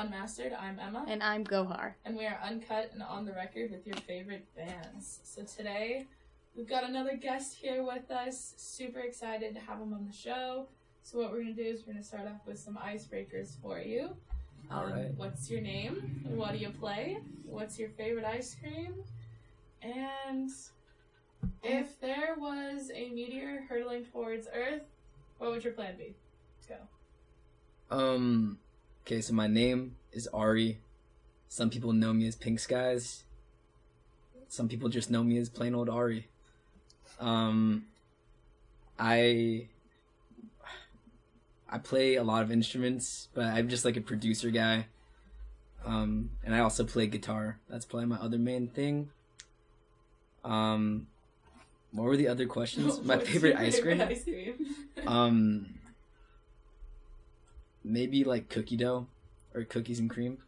Unmastered. I'm Emma. And I'm Gohar. And we are uncut and on the record with your favorite bands. So today, we've got another guest here with us. Super excited to have him on the show. So what we're going to do is we're going to start off with some icebreakers for you. All right. What's your name? What do you play? What's your favorite ice cream? And if there was a meteor hurtling towards Earth, what would your plan be? Let's go. Okay, so my name is Ari. Some people know me as Pink Skies. Some people just know me as plain old Ari. I play a lot of instruments, but I'm just like a producer guy. And I also play guitar. That's probably my other main thing. What were the other questions? My favorite ice cream? Maybe like cookie dough or cookies and cream.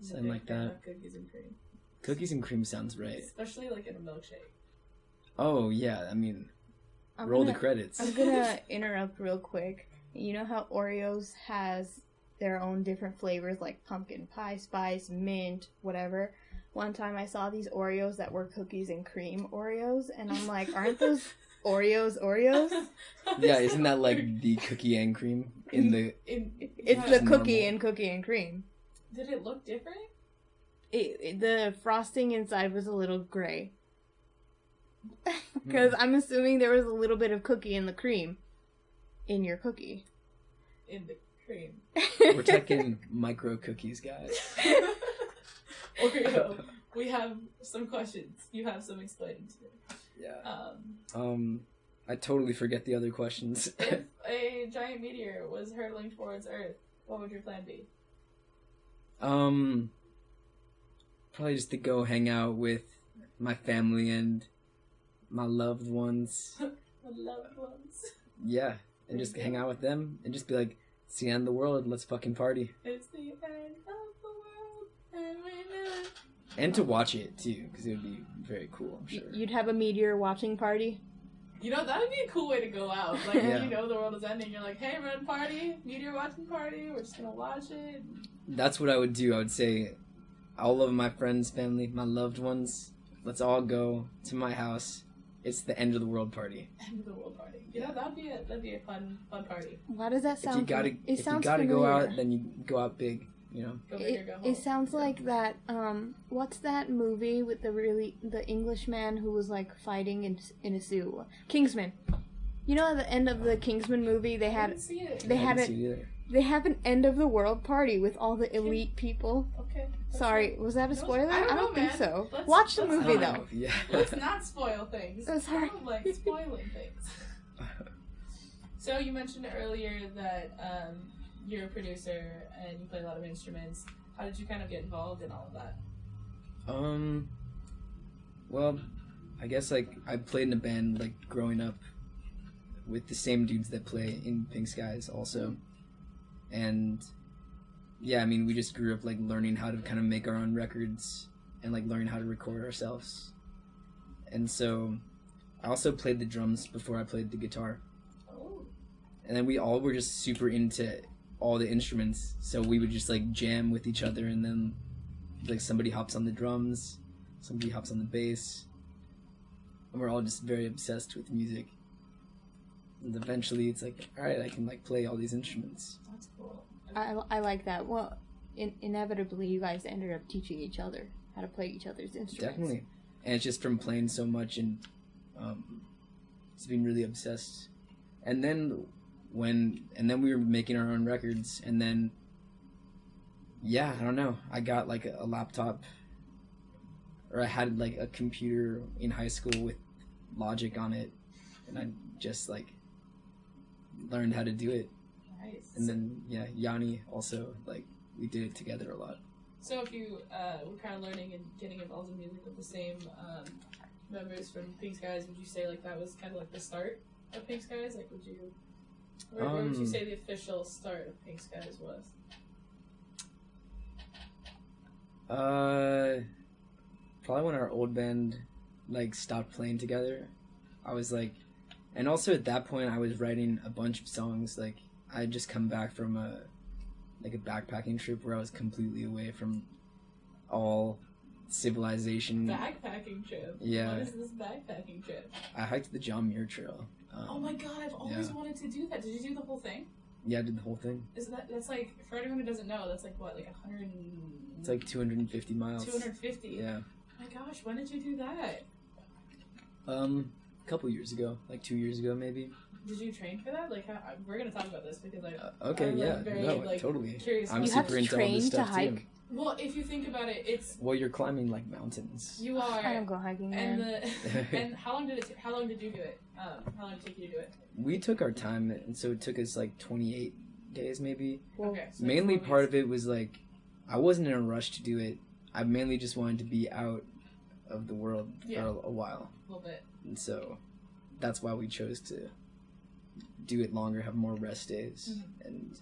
Something like that. Cookies and cream. Cookies and cream sounds right. Especially like in a milkshake. Oh, yeah. I mean, roll the credits. I'm gonna interrupt real quick. You know how Oreos has their own different flavors, like pumpkin pie spice, mint, whatever? One time I saw these Oreos that were cookies and cream Oreos, and I'm like, aren't those Oreos? Yeah, isn't that like the cookie and cream in the... It's the cookie and cream. Did it look different? The frosting inside was a little gray. Because I'm assuming there was a little bit of cookie in the cream. In your cookie. In the cream. We're talking micro cookies, guys. Oreo. We have some questions. You have some explaining to do. Yeah. I totally forget the other questions. If a giant meteor was hurtling towards Earth, what would your plan be? Probably just to go hang out with my family and my loved ones. My loved ones. Yeah, and just hang out with them and just be like, it's the end of the world, let's fucking party. It's the end of the world, and we know it. And to watch it, too, because it would be very cool, I'm sure. You'd have a meteor watching party? You know, that would be a cool way to go out. Like, if you know the world is ending, you're like, hey, we're at a party, meteor watching party, we're just gonna watch it. That's what I would do. I would say, all of my friends, family, my loved ones, let's all go to my house. It's the end of the world party. End of the world party. You know, that'd be a fun party. Why does that sound? If you gotta go out, then you go out big. You know. Go big or go home. It sounds like that. What's that movie with the Englishman who was like fighting in a zoo? Kingsman. You know, at the end of the Kingsman movie, they have an end of the world party with all the elite people. Okay. Sorry, was that a spoiler? I don't know, think so. Let's Watch the movie though. Yeah. Let's not spoil things. Oh, sorry. I don't like spoiling things. So you mentioned earlier that you're a producer and you play a lot of instruments. How did you kind of get involved in all of that? Well, I guess like I played in a band like growing up with the same dudes that play in Pink Skies also. And yeah, I mean, we just grew up like learning how to kind of make our own records and like learning how to record ourselves. And so I also played the drums before I played the guitar. Oh. And then we all were just super into all the instruments, so we would just like jam with each other, and then like somebody hops on the drums, somebody hops on the bass, and we're all just very obsessed with music. And eventually it's like, all right, I can like play all these instruments. That's cool. I like that. Well, inevitably you guys ended up teaching each other how to play each other's instruments. Definitely. And it's just from playing so much and it's been really obsessed. And then we were making our own records, and then yeah, I don't know, I got like a laptop, or I had like a computer in high school with Logic on it, and I just like learned how to do it. Nice. And then yeah, Yanni also, like we did it together a lot. So if you were kind of learning and getting involved in music with the same members from Pink Skies, would you say like that was kind of like the start of Pink Skies? Like where would you say the official start of Pink Skies was? Probably when our old band like stopped playing together. I was like, and also at that point I was writing a bunch of songs. Like I had just come back from like a backpacking trip where I was completely away from all civilization. Backpacking trip? Yeah. What is this backpacking trip? I hiked the John Muir Trail. Oh my god, I've always wanted to do that. Did you do the whole thing? Yeah, I did the whole thing. That's like, for anyone who doesn't know, that's like what, like 100 It's like 250 miles. 250? Yeah. Oh my gosh, when did you do that? A couple years ago, like 2 years ago maybe. Did you train for that? Like, we're gonna talk about this because okay, I'm yeah, very, no, like, totally. Curious. I'm You super have to into all this train to stuff hike? too. Well, if you think about it, it's Well, you're climbing like mountains. you are. I don't go hiking, And man. and how long did you do it? How long did it take you to do it? We took our time, and so it took us like 28 days maybe. Well, Okay. So Mainly part of it was like, I wasn't in a rush to do it. I mainly just wanted to be out of the world Yeah. for a while. A little bit. And so that's why we chose to do it longer, have more rest days, and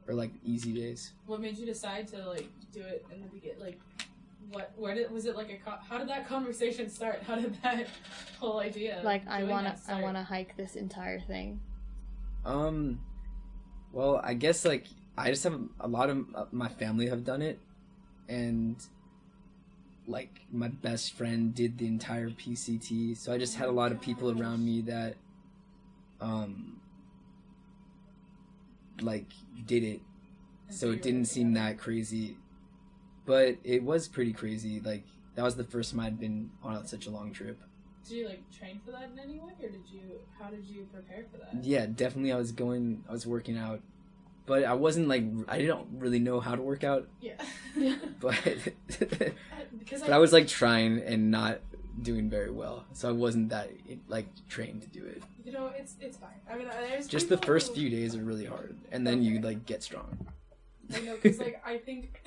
or like easy days. What made you decide to like do it in the beginning? Like, was it like how did that conversation start? How did that whole idea? like I doing wanna that start? I wanna hike this entire thing. Well, I guess like I just have a lot of my family have done it, and like my best friend did the entire PCT, so I just had a lot of people around me that like did it, so it didn't seem that crazy, but it was pretty crazy. Like that was the first time I'd been on such a long trip. Did you like train for that in any way, or how did you prepare for that? Yeah, definitely. I was working out, but I wasn't like, I didn't really know how to work out. Yeah. But Because I was like trying and not doing very well, so I wasn't that like trained to do it. You know, it's fine. I mean, there's Just the people first who- few days are really hard, and then you like get strong. I know, because like I think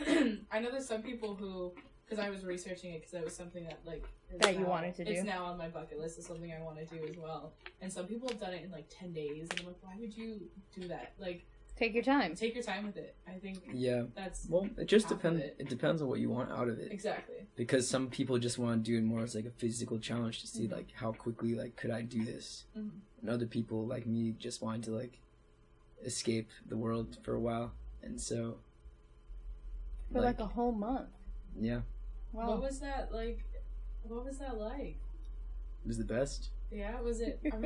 I know there's some people who, because I was researching it because that was something that like is That you now- wanted to do. It's now on my bucket list. It's something I want to do as well. And some people have done it in like 10 days, and I'm like, why would you do that? Like, Take your time. take your time with it. I think Yeah. that's Well, it just half of depends. it. It depends on what you want out of it. Exactly. Because some people just want to do it more as like a physical challenge to see like how quickly like could I do this, and other people like me just wanted to like escape the world for a while, and so For like a whole month. yeah, Wow. What was that like? What was that like? it was the best. Yeah, was it? I'm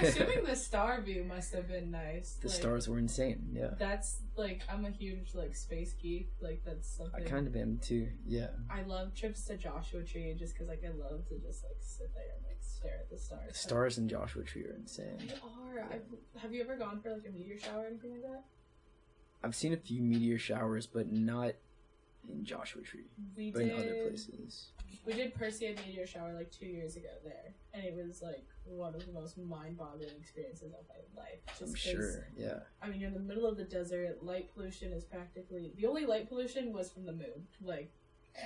assuming the star view must have been nice. The like, stars were insane. Yeah, That's like, I'm a huge like space geek. Like that's something. I kind of am too. Yeah, I love trips to Joshua Tree just because like I love to just like sit there and like stare at the stars. stars in Joshua Tree are insane. They are. Have you ever gone for like a meteor shower or anything like that? I've seen a few meteor showers, but not in Joshua Tree, We but did. in other places. We did Perseid meteor shower like 2 years ago there, and it was like one of the most mind-boggling experiences of my life. Just I'm 'cause, sure. Yeah. I mean, you're in the middle of the desert. Light pollution is practically the only light pollution was from the moon. Like,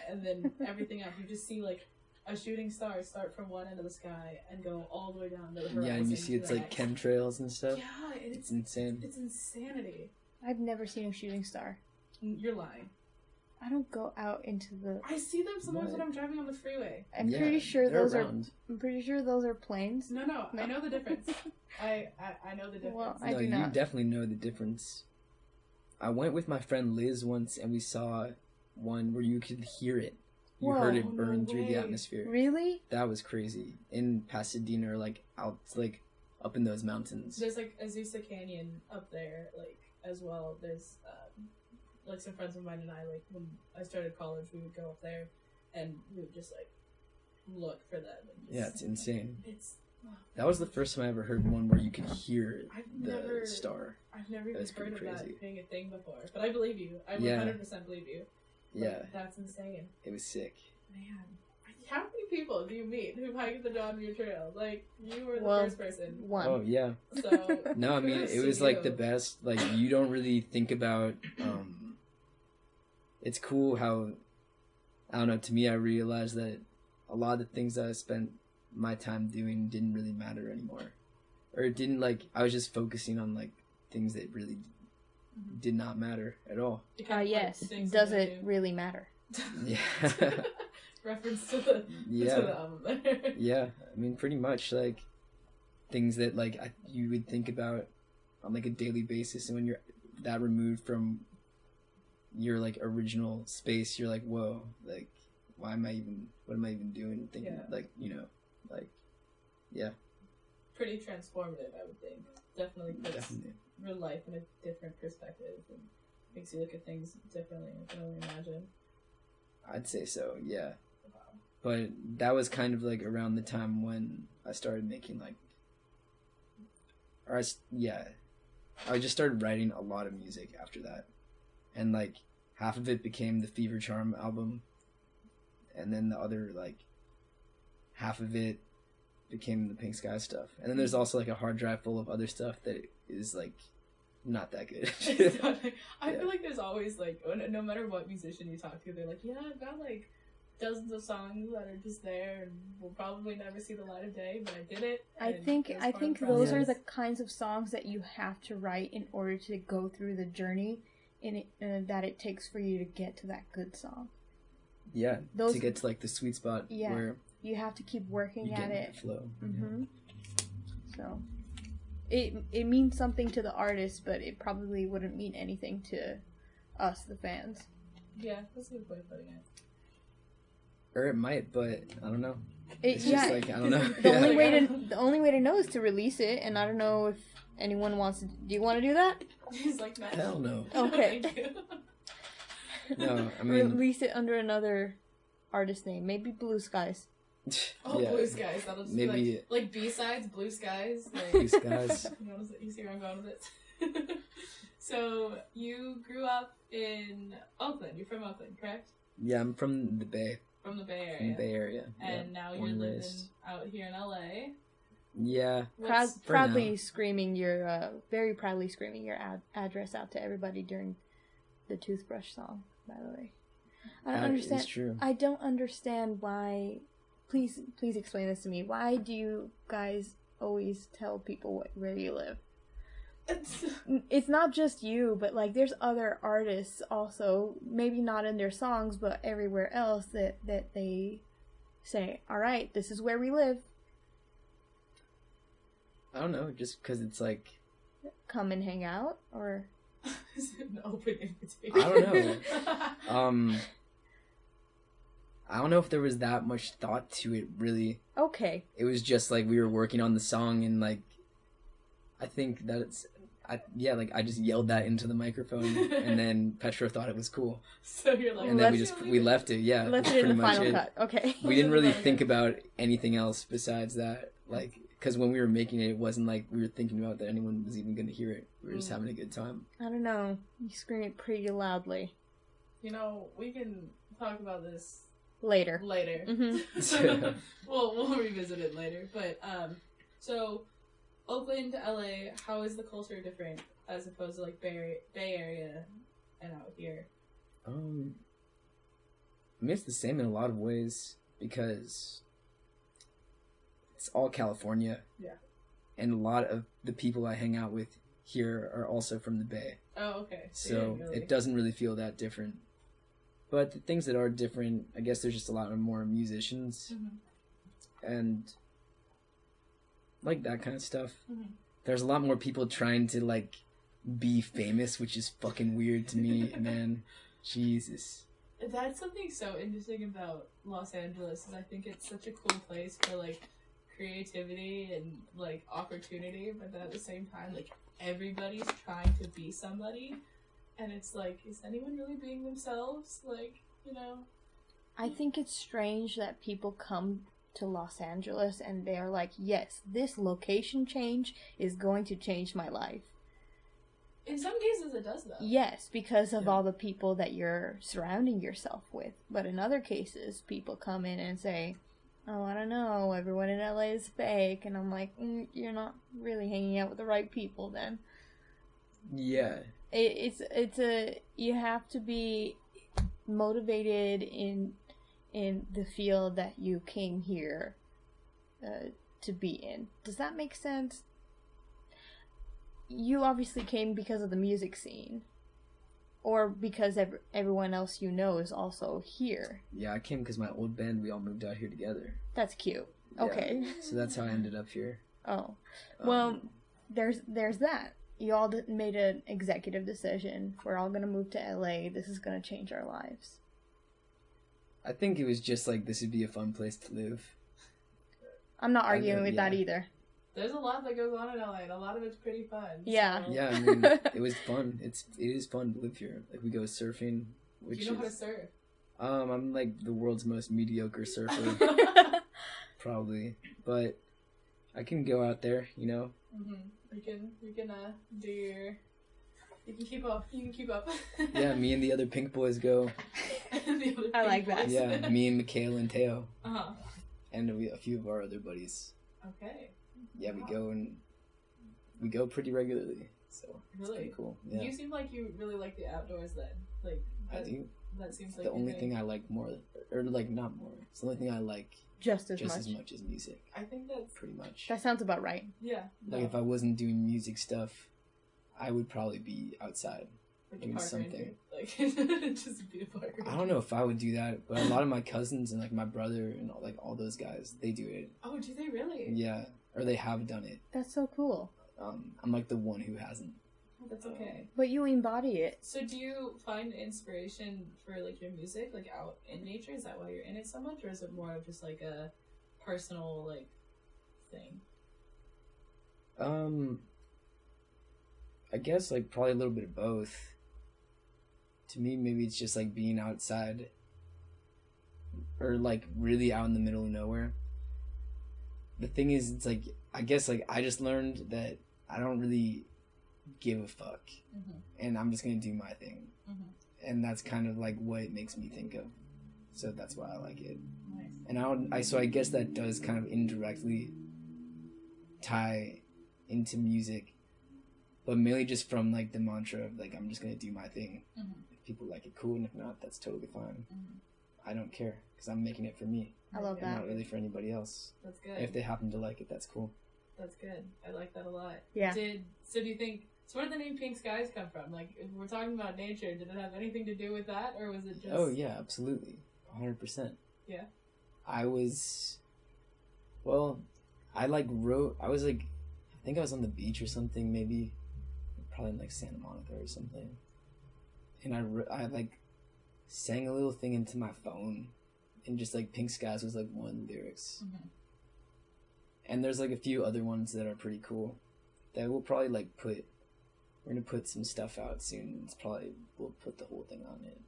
and then everything else, you just see like a shooting star start from one end of the sky and go all the way down to the horizon. Yeah, and you see to it's the like next. chemtrails and stuff. Yeah, and It's insane. It's insanity. I've never seen a shooting star. You're lying. I don't go out into the. I see them sometimes What? when I'm driving on the freeway. I'm Yeah, pretty sure they're those around. are. I'm pretty sure those are planes. No, I know the difference. I know the difference. Well, I No, do you not. definitely know the difference. I went with my friend Liz once, and we saw one where you could hear it. You heard Whoa, it burn no through the way. atmosphere. Really? That was crazy. In Pasadena, or like out, like up in those mountains. There's like Azusa Canyon up there, like as well. There's like some friends of mine and I, like when I started college, we would go up there, and we would just like look for them. And just, Yeah, it's insane. It's. That was the first time I ever heard one where you could hear I've the never star. I've never even That's heard pretty of crazy. that being a thing before, but I believe you. I Yeah. 100% believe you. Like, Yeah, that's insane, it was sick. man. How many people do you meet who hiked the John Muir Trail? Like, you were the Well, first person. One. Oh yeah. So No, I mean kudos it to was like you. the best. Like you don't really think about. It's cool how, I don't know. To me, I realized that a lot of the things that I spent my time doing didn't really matter anymore, or it didn't like. I was just focusing on like things that really did not matter at all. You kind of, like, Yes. things Does that it really matter? Yeah. Reference to the Yeah. to the album there. Yeah, I mean, pretty much like things that like you would think about on like a daily basis, and when you're that removed from your like original space, you're like, whoa, like what am I even doing, thinking, like, you know, like, yeah, pretty transformative, I would think. Definitely puts your life in a different perspective and makes you look at things differently. I can only imagine. I'd say so, yeah. Wow. But that was kind of like around the time when I started making like, I just started writing a lot of music after that, and like half of it became the Fever Charm album, and then the other like half of it became the Pink Sky stuff, and then there's also like a hard drive full of other stuff that is like not that good. I feel like there's always like, no matter what musician you talk to, they're like, yeah, I've got like dozens of songs that are just there and will probably never see the light of day, but I did it. I think those are the kinds of songs that you have to write in order to go through the journey that it takes for you to get to that good song. Yeah, to get to like the sweet spot where you have to keep working at it. Flow. Mm-hmm. So it means something to the artist, but it probably wouldn't mean anything to us, the fans. Yeah, that's a good way of putting it. Or it might, but I don't know. It's just like, I don't know. The only way to know is to release it, and I don't know if anyone wants to. Do you want to do that? He's like, no. Hell no. Okay. No, I mean, release it under another artist name, maybe Blue Skies. Blue Skies. That'll just maybe be like B-sides, Blue Skies. Like, Blue Skies. You see where I'm going with it? So you grew up in Oakland. You're from Oakland, correct? Yeah, I'm from the Bay. From the Bay Area. From the Bay Area. And now you're living out here in LA. Yeah. Proudly screaming your, very proudly screaming your address out to everybody during the Toothbrush song, by the way. I don't understand. It's true. I don't understand why. Please explain this to me. Why do you guys always tell people where you live? It's not just you, but like there's other artists also, maybe not in their songs, but everywhere else that they say, all right, this is where we live. I don't know, just because it's like... Come and hang out, or... Is it an open invitation? I don't know. I don't know if there was that much thought to it, really. Okay. It was just like we were working on the song, and like I think that I just yelled that into the microphone, and then Petra thought it was cool. So you're like, and then we left it. Yeah, left it in the final cut. Okay. We didn't really think about anything else besides that, like, because when we were making it, it wasn't like we were thinking about that anyone was even going to hear it. We were just having a good time. I don't know. You scream it pretty loudly. You know, we can talk about this later. Mm-hmm. we'll revisit it later. But so Oakland to LA, how is the culture different as opposed to like Bay Area and out here? I mean, it's the same in a lot of ways because it's all California. Yeah. And a lot of the people I hang out with here are also from the Bay. Oh, okay. So it doesn't really feel that different. But the things that are different, I guess there's just a lot more musicians. Mm-hmm. And like that kind of stuff. Mm-hmm. There's a lot more people trying to like be famous, which is fucking weird to me, man. Jesus. That's something so interesting about Los Angeles, is I think it's such a cool place for like creativity and like opportunity, but then at the same time, like everybody's trying to be somebody, and it's like, is anyone really being themselves? Like, you know? I think it's strange that people come to Los Angeles and they're like, yes, this location change is going to change my life. In some cases it does, though. Yes, because of all the people that you're surrounding yourself with. But in other cases, people come in and say, oh, I don't know, everyone in LA is fake. And I'm like, you're not really hanging out with the right people then. Yeah. You have to be motivated in the field that you came here to be in. Does that make sense? You obviously came because of the music scene, or because everyone else you know is also here. Yeah, I came because my old band, we all moved out here together. That's cute. Yeah. Okay. So that's how I ended up here. Oh. Well, there's that. you all made an executive decision. We're all gonna move to LA. This is gonna change our lives. I think it was just like this would be a fun place to live. I'm not arguing with that either. There's a lot that goes on in LA, and a lot of it's pretty fun. Yeah. So. Yeah, I mean, it was fun. It is fun to live here. Like, we go surfing, which Do you know how to surf? I'm like the world's most mediocre surfer, probably. But I can go out there, you know. You can do your. You can keep up. Yeah, me and the other pink boys go. I like that. Yeah, me and Mikhail and Teo. Uh-huh. And a few of our other buddies. Okay. Yeah, we go pretty regularly. So it's really pretty cool. Yeah. You seem like you really like the outdoors then. Like I do. That seems it's like the only thing I like more, or like not more. It's the only thing I like just as much as music. I think that's pretty much. That sounds about right. Yeah. Like if I wasn't doing music stuff, I would probably be outside like doing something. Like just be a park ranger. I don't know if I would do that, but a lot of my cousins and like my brother and all those guys, they do it. Oh, do they really? Yeah, or they have done it. That's so cool. I'm like the one who hasn't. That's okay. But you embody it. So do you find inspiration for like your music like out in nature? Is that why you're in it so much, or is it more of just like a personal like thing? I guess like probably a little bit of both. To me, maybe it's just like being outside or like really out in the middle of nowhere. The thing is, it's like I guess like I just learned that I don't really give a fuck, and I'm just gonna do my thing, and that's kind of like what it makes me think of. So that's why I like it. Nice. And so I guess that does kind of indirectly tie into music, but mainly just from like the mantra of like I'm just gonna do my thing. If people like it, cool, and if not, that's totally fine. I don't care because I'm making it for me. I love that. Not really for anybody else. That's good. And if they happen to like it, that's cool. That's good. I like that a lot. Yeah. So do you think, so where did the name Pink Skies come from? Like, if we're talking about nature, did it have anything to do with that, or was it just... Oh, yeah, absolutely. 100%. Yeah? I was... Well, I think I was on the beach or something, maybe. Probably in, like, Santa Monica or something. And I like, sang a little thing into my phone. And just, like, Pink Skies was, like, one of the lyrics. And there's like a few other ones that are pretty cool that we'll probably like we're gonna put some stuff out soon. We'll put the whole thing on it.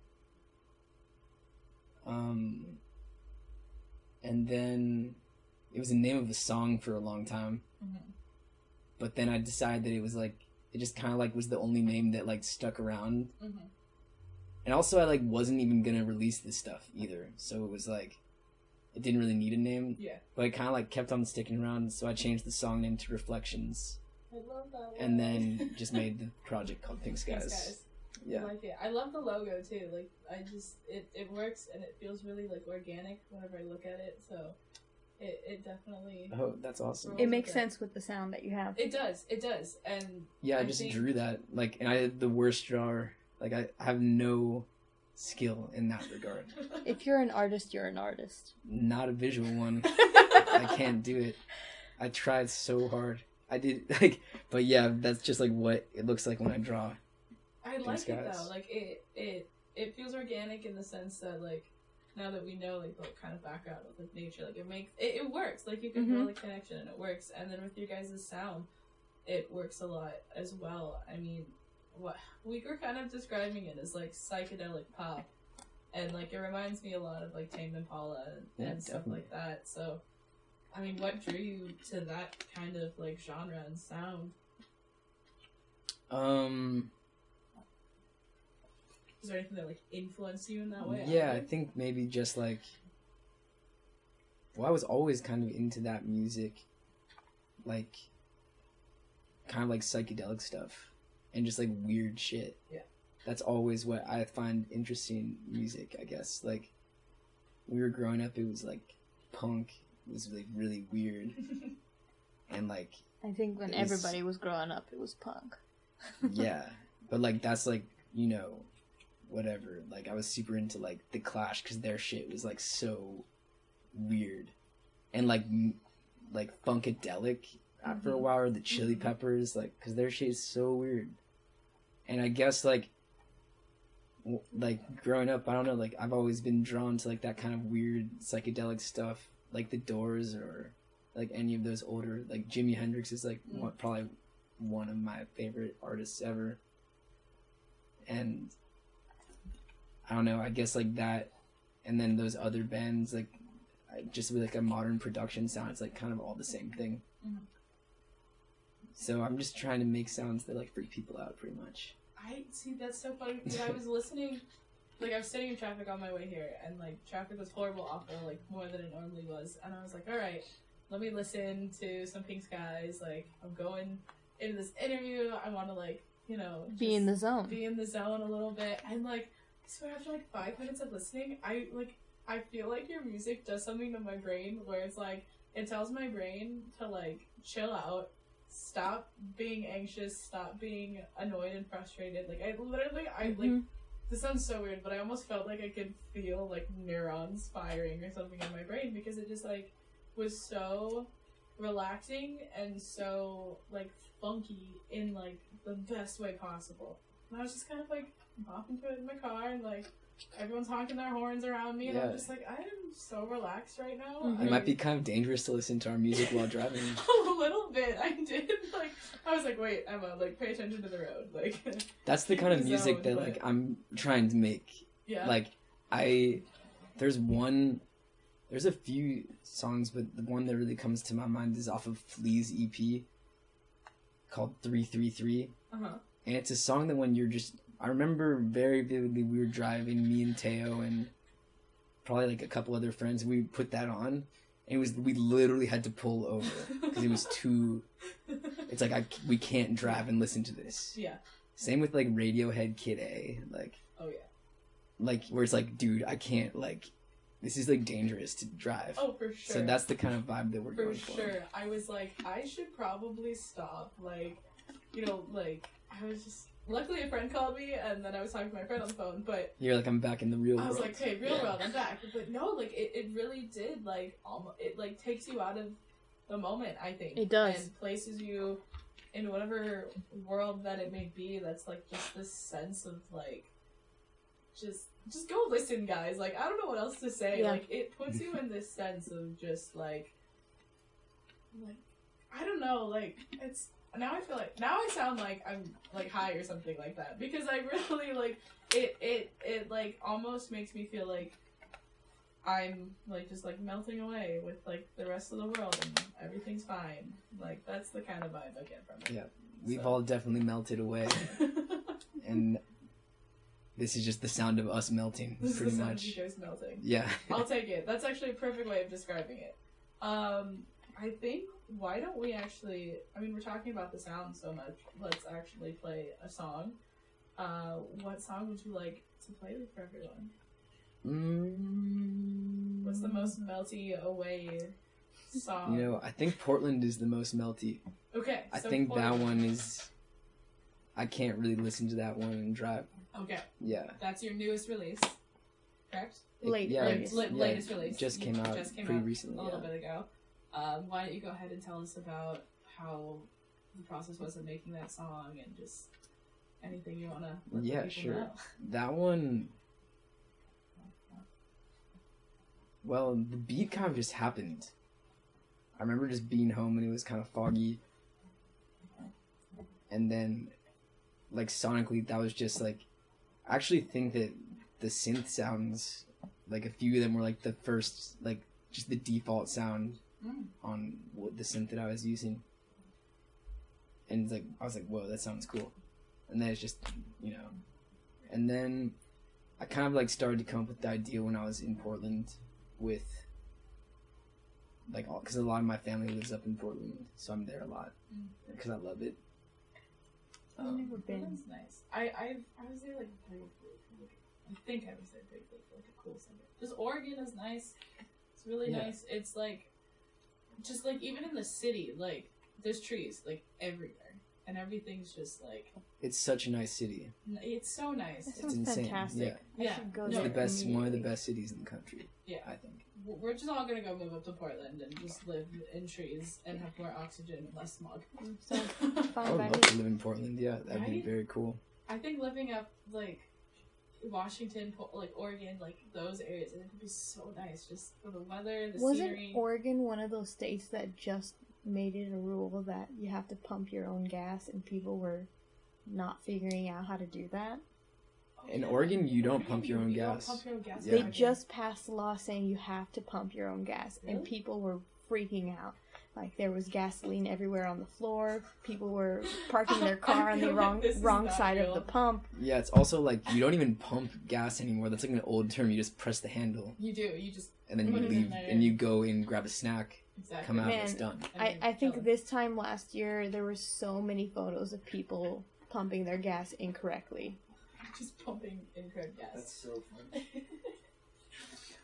And then it was the name of a song for a long time. But then I decided that it was like, it just kind of like was the only name that like stuck around. And also I like wasn't even gonna release this stuff either. So it was like, it didn't really need a name. Yeah. But it kind of like kept on sticking around, so I changed the song name to Reflections. I love that one. And then just made the project called Pink Skies. Pink Skies. Yeah. I like it. I love the logo too. Like, it works and it feels really like organic whenever I look at it, so it definitely... Oh, that's awesome. It makes sense with the sound that you have. It does. And yeah, I just drew that. Like, and I had the worst drawer. Like, I have no skill in that regard. If you're an artist, you're an artist. Not a visual one. I can't do it. I tried so hard. I did but yeah, that's just like what it looks like when I draw. I like it though. Like it feels organic in the sense that like now that we know like the kind of background of like nature, like it works. Like you can feel the connection and it works. And then with your guys' sound, it works a lot as well. I mean, what we were kind of describing it as like psychedelic pop, and like it reminds me a lot of like Tame Impala and stuff like that. So I mean, what drew you to that kind of like genre and sound? Is there anything that like influenced you in that way? Yeah, I think maybe just like, well, I was always kind of into that music, like kind of like psychedelic stuff and just like weird shit. Yeah. That's always what I find interesting in music, I guess. Like when we were growing up, it was like punk. It was like really weird. And like I think when everybody was growing up, it was punk. Yeah. But like that's like, you know, whatever. Like I was super into like The Clash because their shit was like so weird. And like funkadelic, after a while, or the Chili Peppers, like, because their shit is so weird. And I guess, like growing up, I don't know, like, I've always been drawn to, like, that kind of weird psychedelic stuff, like The Doors, or, like, any of those older, like, Jimi Hendrix is, like, probably one of my favorite artists ever. And I don't know, I guess, like, that, and then those other bands, like, just with, like, a modern production sound, it's, like, kind of all the same thing. So I'm just trying to make sounds that, like, freak people out, pretty much. I see, that's so funny, because I was listening, like, I was sitting in traffic on my way here, and, like, traffic was horrible, awful, like, more than it normally was, and I was like, alright, let me listen to some Pink Skies, like, I'm going into this interview, I want to, like, you know, be in the zone a little bit, and, like, I swear after, like, 5 minutes of listening, I feel like your music does something to my brain, where it's, like, it tells my brain to, like, chill out, stop being anxious, stop being annoyed and frustrated. Like, like, this sounds so weird, but I almost felt like I could feel, like, neurons firing or something in my brain, because it just, like, was so relaxing and so, like, funky in, like, the best way possible. And I was just kind of, like, bopping to it in my car, and, like, everyone's honking their horns around me, and I'm just like, I am so relaxed right now. It might be kind of dangerous to listen to our music while driving. A little bit, I did. Like, I was like, wait, Emma, like, pay attention to the road. Like, that's the kind of music that, like, I'm trying to make. Yeah. Like, there's a few songs, but the one that really comes to my mind is off of Flea's EP called 333. Uh-huh. And it's a song that when you're just, I remember very vividly, we were driving, me and Teo and probably like a couple other friends, we put that on, and we literally had to pull over because it was too, it's like, we can't drive and listen to this. Yeah. Same with like Radiohead Kid A, like, oh yeah. Like, where it's like, dude, I can't, like, this is like dangerous to drive. Oh, for sure. So that's the kind of vibe that we're going for. For sure. I was like, I should probably stop, like, you know, like, I was just, luckily a friend called me, and then I was talking to my friend on the phone, but... You're like, I'm back in the real world. I was like, hey, real world, I'm back. But no, like, it really did, like, almost, it, like, takes you out of the moment, I think. It does. And places you in whatever world that it may be, that's, like, just this sense of, like, just go listen, guys. Like, I don't know what else to say. Yeah. Like, it puts you in this sense of just, like, I don't know, like, it's... Now I sound like I'm, like, high or something like that, because I really, like, it like, almost makes me feel like I'm, like, just, like, melting away with, like, the rest of the world, and everything's fine. Like, that's the kind of vibe I get from it. Yeah, we've all definitely melted away, and this is just the sound of us melting, this pretty is the sound much. of you guys melting. Yeah. I'll take it. That's actually a perfect way of describing it. I think, why don't we actually, I mean, we're talking about the sound so much, let's actually play a song. What song would you like to play for everyone? What's the most melty away song? You know, I think Portland is the most melty. Okay, I so think Portland. that one is, I can't really listen to that one and drive. Okay. Yeah. That's your newest release, correct? Latest Release. Just came out pretty recently. A little bit ago. Why don't you go ahead and tell us about how the process was of making that song, and just anything you want to let the people sure. know. That one, well, the beat kind of just happened. I remember just being home and it was kind of foggy. And then, like, sonically, that was just, like, I actually think that the synth sounds, like, a few of them were, like, the first, like, just the default sound on the synth that I was using. And it's like, I was like, whoa, that sounds cool. And then it's just, you know. And then I kind of, like, started to come up with the idea when I was in Portland with, like, because a lot of my family lives up in Portland, so I'm there a lot because I love it. I've never been. That's nice. I was there, like, I think I was there briefly for, like, a cool summer. Just Oregon is nice. It's really nice. It's, like, just, like, even in the city, like, there's trees, like, everywhere. And everything's just, like... It's such a nice city. It's so nice. That It's sounds insane. fantastic. Yeah. I should go It's there the best, one of the immediately. best cities in the country. Yeah. I think. we're just all gonna go move up to Portland and just live in trees and have more oxygen and less smog. So I fine would by love me. to live in Portland. Yeah, that'd be Right? very cool. I think living up like Washington, like Oregon, like those areas, I think would be so nice. Just for the weather, the Wasn't scenery. Oregon one of those states that just made it a rule that you have to pump your own gas, and people were not figuring out how to do that? Oh, In yeah. Oregon, you don't Oregon, pump your own you don't gas. pump your own gas in Yeah. They Oregon. just passed a law saying you have to pump your own gas, and Really? people were freaking out. Like, there was gasoline everywhere on the floor. People were parking their car on the feel like this is wrong not side real. of the pump. Yeah, it's also like you don't even pump gas anymore. That's like an old term. You just press the handle You do. You just and then you Put it in leave there. and you go and grab a snack, exactly. come out, Man, and it's done. I think this time last year, there were so many photos of people pumping their gas incorrectly. just pumping incorrect gas. so fun.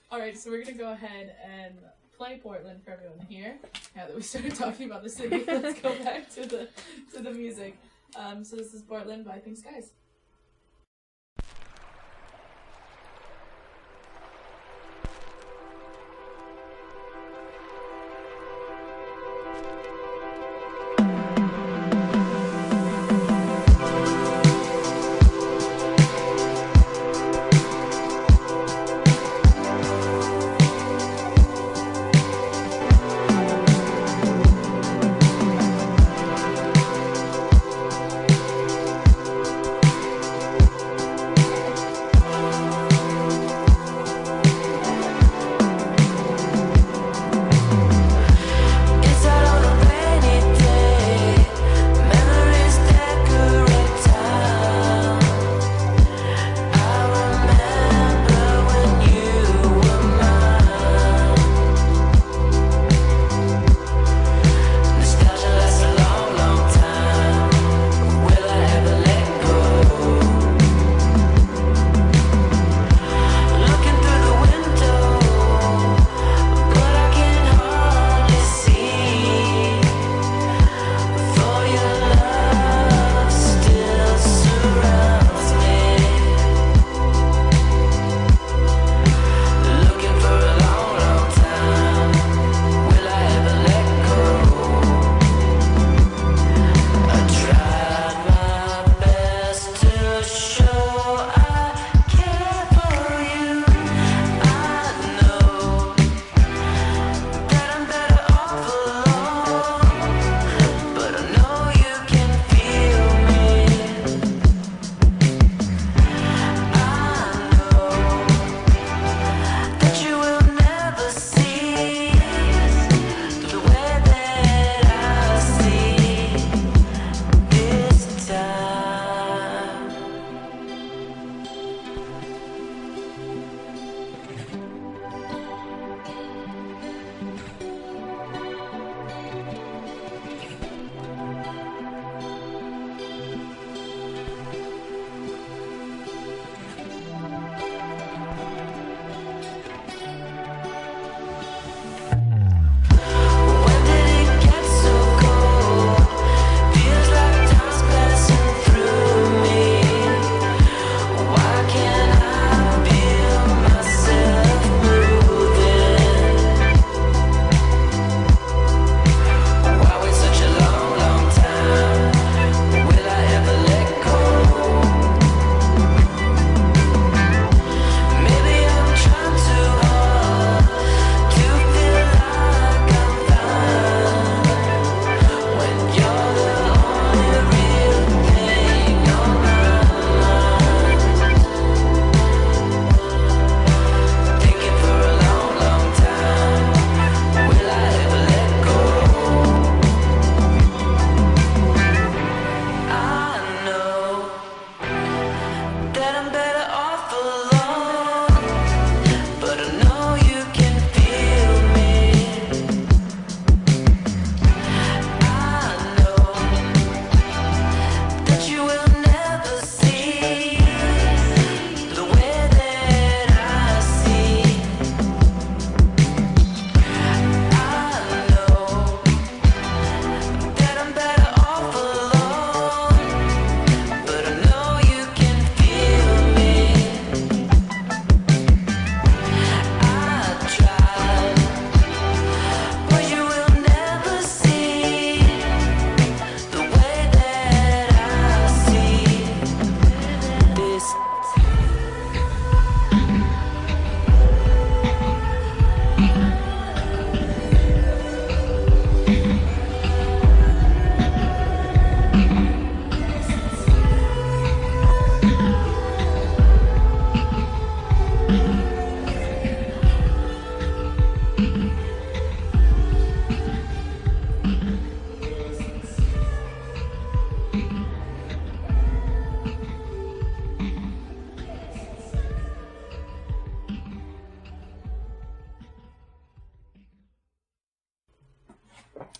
All right, so we're gonna go ahead and play Portland for everyone here. Now that we started talking about the city, let's go back to the music. So this is Portland by Pink Skies.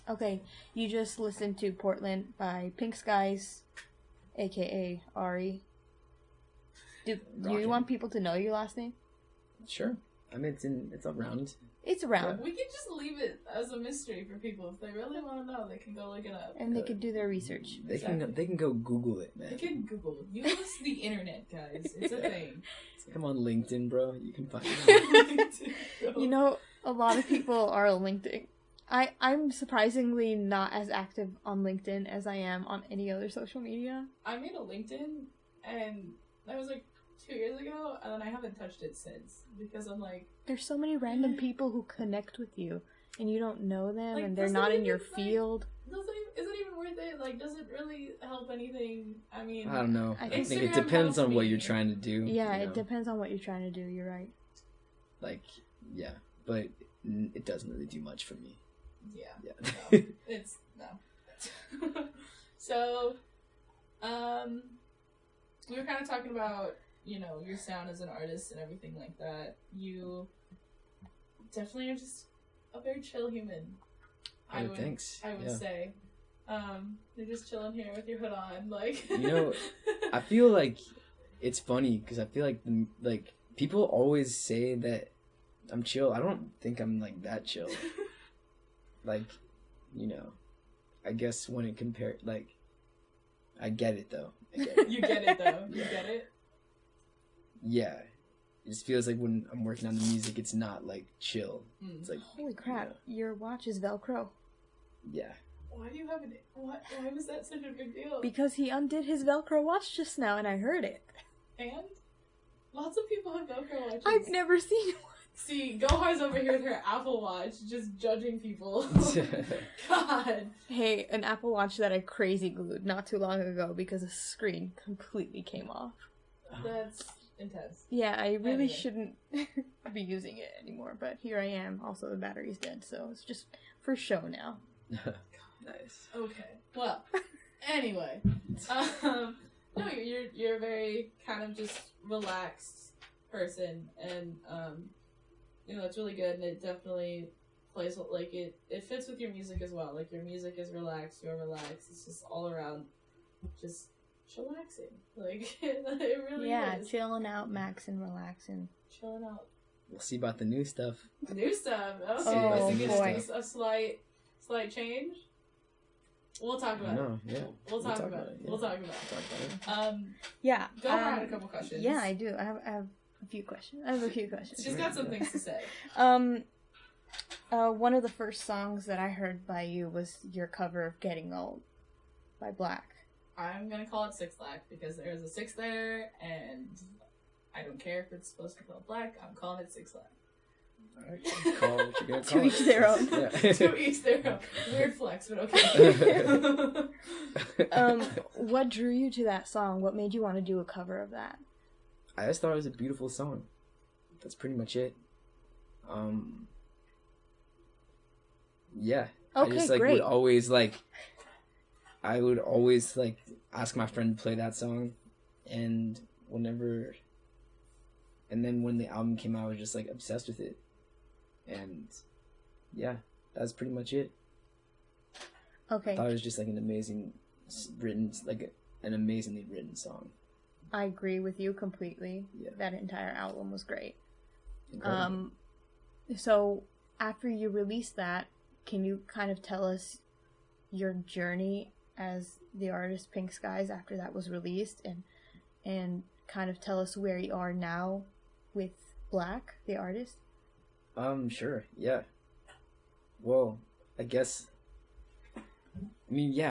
Okay, you just listened to Portland by Pink Skies, aka Ari. Do you want people to know your last name? Sure. I mean, it's around. It's around. We can just leave it as a mystery for people. If they really want to know, they can go look it up. And they can do their research. They can go Google it, man. They can Google. Use the internet, guys. It's a thing. I'm on LinkedIn, bro. You can find it. You know, a lot of people are on LinkedIn. I'm surprisingly not as active on LinkedIn as I am on any other social media. I made a LinkedIn, and that was like 2 years ago, and then I haven't touched it since because I'm like, there's so many random people who connect with you, and you don't know them, like, and they're not in your field. Is it even worth it? Like, does it really help anything? I mean, I don't know. I I think Instagram it depends helps on what me. you're trying to do. Yeah, you it know? depends on what you're trying to do. You're right. Like, yeah, but it doesn't really do much for me. yeah, Yeah. no, it's no. So, we were kind of talking about, you know, your sound as an artist and everything like that. You definitely are just a very chill human. Thanks. I would Yeah. say. You're just chilling here with your hood on, like. You know, I feel like it's funny because I feel like people always say that I'm chill. I don't think I'm like that chill. Like, you know, I guess when it compared, like, I get it though. I get it. You get it though. You get it. Yeah, it just feels like when I'm working on the music, it's not like chill. It's like, Holy crap! Your watch is Velcro. yeah. Why do you have an? Why was that such a big deal? Because he undid his Velcro watch just now, and I heard it. And lots of people have Velcro watches. I've never seen one. See, Gohar's over here with her Apple Watch, just judging people. God. Hey, an Apple Watch that I crazy glued not too long ago because the screen completely came off. That's intense. Yeah, I really Anyway. shouldn't be using it anymore, but here I am. Also, the battery's dead, so it's just for show now. Nice. Okay. Well, anyway. No, you're a very kind of just relaxed person, and you know, it's really good, and it definitely plays like it fits with your music as well. Like, your music is relaxed, you're relaxed. It's just all around just chillaxing. Like, it really is. Chilling out, maxing, relaxing. Chilling out. We'll see about the new stuff. New stuff. Okay. Oh, So you boy. get a slight change. We'll talk about it. No, yeah. We'll talk about it. Yeah. We'll talk about it. Yeah. Go had a couple questions. Yeah, I do. I have a few questions. She's got some things to say. One of the first songs that I heard by you was your cover of Getting Old by Black. I'm gonna call it Six Black because there's a six there, and I don't care if it's supposed to be called Black. I'm calling it Six Black. Alright, call what you're gonna To call each it. their own. Yeah. To each their own. Weird flex, but okay. What drew you to that song? What made you want to do a cover of that? I just thought it was a beautiful song. That's pretty much it. Yeah. Okay, I just great. I would always ask my friend to play that song, and then when the album came out, I was just obsessed with it, and yeah, that's pretty much it. Okay. I thought it was just an amazingly written song. I agree with you completely. Yeah. That entire album was great. Incredible. So after you released that, can you kind of tell us your journey as the artist Pink Skies after that was released, and kind of tell us where you are now with Black, the artist? Sure, yeah. Well, I guess, yeah,